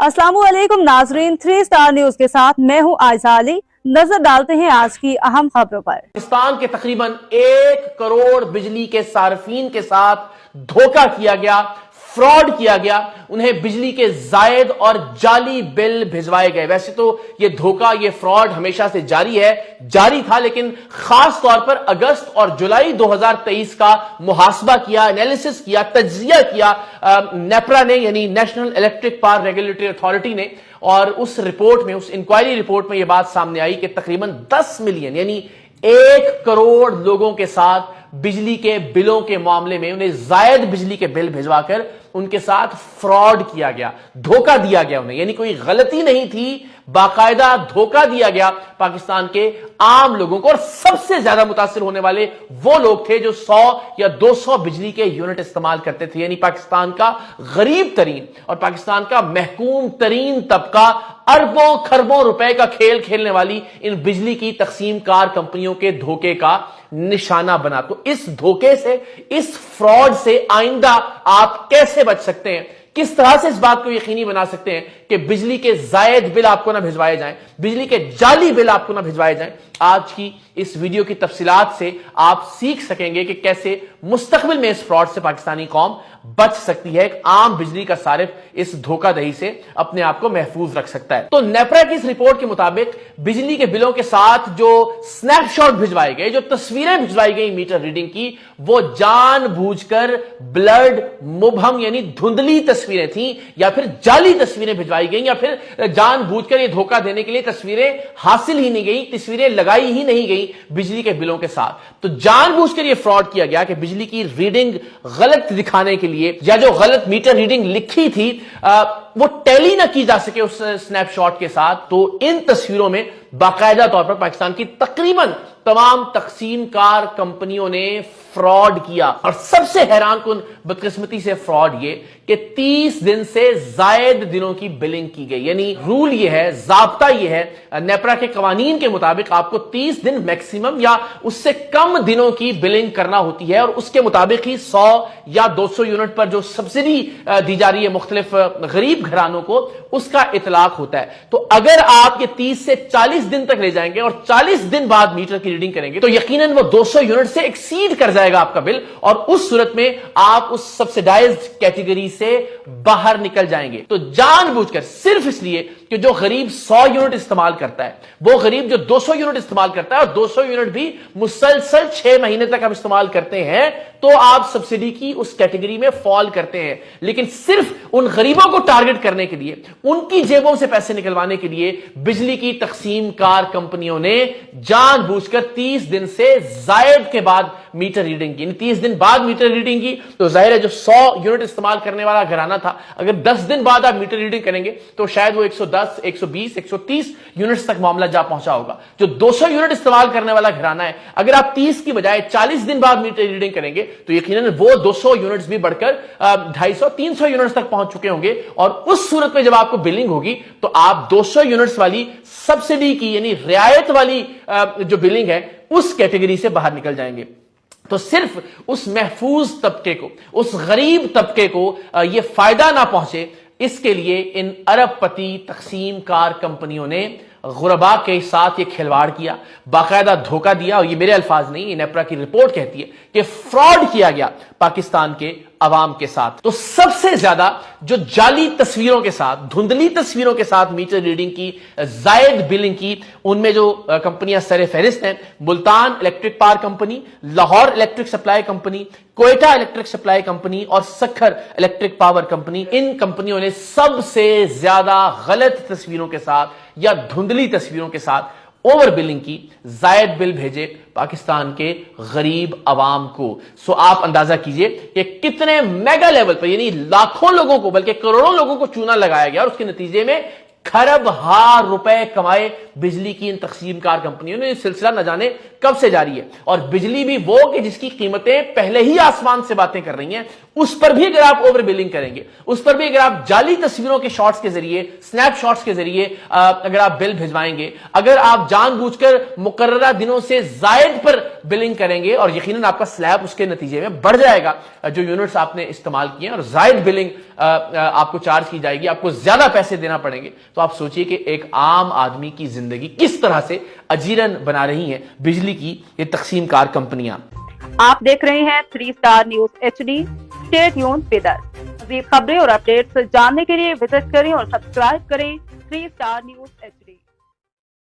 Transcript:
अस्सलाम वालेकुम नाजरीन, 3 स्टार न्यूज के साथ मैं हूं आयशा अली। नजर डालते हैं आज की अहम खबरों पर। पाकिस्तान के तकरीबन 1 करोड़ बिजली के सार्फिन के साथ धोखा किया गया, फ्रॉड किया गया, उन्हें बिजली के जायद और जाली बिल भिजवाए गए। वैसे तो ये धोखा, ये फ्रॉड हमेशा से जारी था, लेकिन खास तौर पर अगस्त और जुलाई 2023 का मुहासबा किया, एनालिसिस किया, तज्जिया किया नेपरा ने, यानी national electric power regulatory authority ने। और उस रिपोर्ट में, उस इंक्वायरी रिपोर्ट में यह बात सामने आई कि तकरीबन 10 मिलियन यानी 1 करोड़ लोगों के साथ बिजली के बिलों के मामले में उन्हें जायद बिजली के बिल भिजवाकर उनके साथ फ्रॉड किया गया, धोखा दिया गया उन्हें। यानी कोई गलती नहीं थी, बाकायदा धोखा दिया गया पाकिस्तान के आम लोगों को। और सबसे ज्यादा मुतासिर होने वाले वो लोग थे जो 100 या 200 बिजली के यूनिट इस्तेमाल करते थे, यानी पाकिस्तान का गरीब तरीन और पाकिस्तान का महकूम तरीन तबका, अरबों खरबों रुपए का खेल खेलने वाली इन बिजली की तकसीम कार कंपनियों के धोखे का निशाना बना। तो इस धोखे से, इस फ्रॉड से आइंदा आप कैसे बच सकते हैं, किस तरह से इस बात को यकीनी बना सकते हैं कि बिजली के जायद बिल आपको ना भिजवाए जाएं, बिजली के जाली बिल आपको ना भिजवाए जाएं, आज की इस वीडियो की तफसीलात से आप सीख सकेंगे कि कैसे मुस्तकबिल में इस फ्रॉड से पाकिस्तानी कौम बच सकती है। एक आम बिजली का सारिफ इस धोखाधड़ी से अपने आप को महफूज रख सकता है। तो नेपरा की इस रिपोर्ट के मुताबिक बिजली के बिलों के साथ जो स्नैपशॉट भिजवाए गए, जो तस्वीरें भिजवाई गई मीटर रीडिंग की, वो जानबूझकर ब्लर्ड, मुबहम यानी धुंधली तस्वीरें थी, या फिर जाली तस्वीरें भिजवाई गई, या फिर जानबूझकर ये धोखा देने के लिए तस्वीरें हासिल ही नहीं गई, तस्वीरें लगाई ही नहीं गई बिजली के बिलों के साथ। तो जानबूझकर ये फ्रॉड किया गया कि बिजली की रीडिंग गलत दिखाने के लिए, या जो गलत मीटर रीडिंग लिखी थी वो टैली ना की जा सके उस स्नैपशॉट के साथ। तो इन तस्वीरों में बाकायदा तौर पर पाकिस्तान की तकरीबन तमाम तकसीम कार कंपनियों ने फ्रॉड किया। और सबसे हैरान कुन बदकिस्मती से फ्रॉड ये कि 30 दिन से जायद दिनों की बिलिंग की गई। यानी रूल ये है, जाब्ता ये है, नेपरा के कवानीन के मुताबिक आपको 30 दिन मैक्सिमम या उससे कम दिनों की बिलिंग करना होती है, और उसके मुताबिक ही 100 या 200 यूनिट पर जो सब्सिडी दी जा रही है मुख्तलिफ गरीब घरानों को, उसका इतलाक होता है। तो अगर आप ये 30 से 40 दिन तक ले जाएंगे और 40 दिन बाद मीटर की रीडिंग करेंगे तो यकीनन वो 200 यूनिट से एक्सीड कर जाएगा आपका बिल, और उस सूरत में आप उस सब्सिडाइज्ड कैटेगरी से बाहर निकल जाएंगे। तो जानबूझकर, सिर्फ इसलिए कि जो गरीब 100 यूनिट इस्तेमाल करता है, वो गरीब जो 200 यूनिट इस्तेमाल करता है, और 200 यूनिट भी मुसलसल 6 महीने तक आप इस्तेमाल करते हैं, तो आप सब्सिडी की उस कैटेगरी में फॉल करते हैं। लेकिन सिर्फ उन गरीबों को टारगेट करने के लिए, उनकी जेबों से पैसे निकलवाने के लिए बिजली की तकसीम कार कंपनियों ने जानबूझकर 30 दिन से जायद के बाद मीटर रीडिंग की, 30 दिन बाद मीटर रीडिंग की। तो जाहिर है जो 100 यूनिट इस्तेमाल करने वाला घराना था, अगर 10 दिन बाद आप मीटर रीडिंग करेंगे तो शायद वो 110, 120, 130 यूनिट्स तक मामला जा पहुंचा होगा। जो 200 यूनिट इस्तेमाल करने वाला घराना है, अगर आप 30 की बजाय 40 दिन बाद मीटर रीडिंग करेंगे तो यकीनन वो 200 यूनिट्स भी बढ़कर 250, 300 यूनिट्स तक पहुंच चुके होंगे। और उस सूरत में जब आपको बिलिंग होगी तो आप 200 यूनिट्स वाली सब्सिडी की, यानी रियायत वाली जो बिलिंग है, उस कैटेगरी से बाहर निकल जाएंगे। तो सिर्फ उस महफूज तबके को, उस गरीब तबके को यह फायदा ना पहुंचे, इसके लिए इन अरबपति तकसीम कार कंपनियों ने गुरबा के साथ ये खिलवाड़ किया, बाकायदा धोखा दिया। और ये मेरे अल्फाज नहीं, नेपरा की रिपोर्ट कहती है कि फ्रॉड किया गया पाकिस्तान के अवाम के साथ। तो सबसे ज्यादा जो जाली तस्वीरों के साथ, धुंधली तस्वीरों के साथ मीटर रीडिंग की, जायद बिलिंग की, उनमें जो कंपनियां सरे फहरिस्त हैं, Multan electric power company, Lahore electric supply company, Quetta electric supply company और सखर इलेक्ट्रिक पावर कंपनी। इन कंपनियों ने सबसे ज्यादा गलत तस्वीरों के साथ या धुंधली तस्वीरों के साथ ओवर बिलिंग की, जायद बिल भेजे पाकिस्तान के गरीब अवाम को। सो आप अंदाजा कीजिए कि कितने मेगा लेवल पर, यानी लाखों लोगों को, बल्कि करोड़ों लोगों को चूना लगाया गया, और उसके नतीजे में खरब हार रुपए कमाए बिजली की इन तकसीम कार कंपनियों ने। सिलसिला न जाने कब से जारी है, और बिजली भी वो कि जिसकी कीमतें पहले ही आसमान से बातें कर रही हैं, उस पर भी अगर आप ओवर बिलिंग करेंगे, उस पर भी अगर आप जाली तस्वीरों के शॉट्स के जरिए, स्नैपशॉट्स के जरिए अगर आप बिल भिजवाएंगे, अगर आप जानबूझकर मुकर्ररा दिनों से जायद पर بلنگ کریں گے اور یقیناً آپ کا سلیب اس کے نتیجے میں بڑھ جائے گا جو یونٹس آپ نے استعمال کیے ہیں، اور زائد بلنگ آپ کو چارج کی جائے گی، آپ کو زیادہ پیسے دینا پڑیں گے. تو آپ سوچئے کہ ایک عام آدمی کی زندگی کس طرح سے اجیرن بنا رہی ہیں بجلی کی یہ تقسیم کار کمپنیاں. آپ دیکھ رہے ہیں 3 star news HD. Stay tune with us. مزید خبریں اور اپڈیٹس جاننے کے لیے وزٹ کریں اور سبسکرائب کریں 3 اسٹار نیوز HD.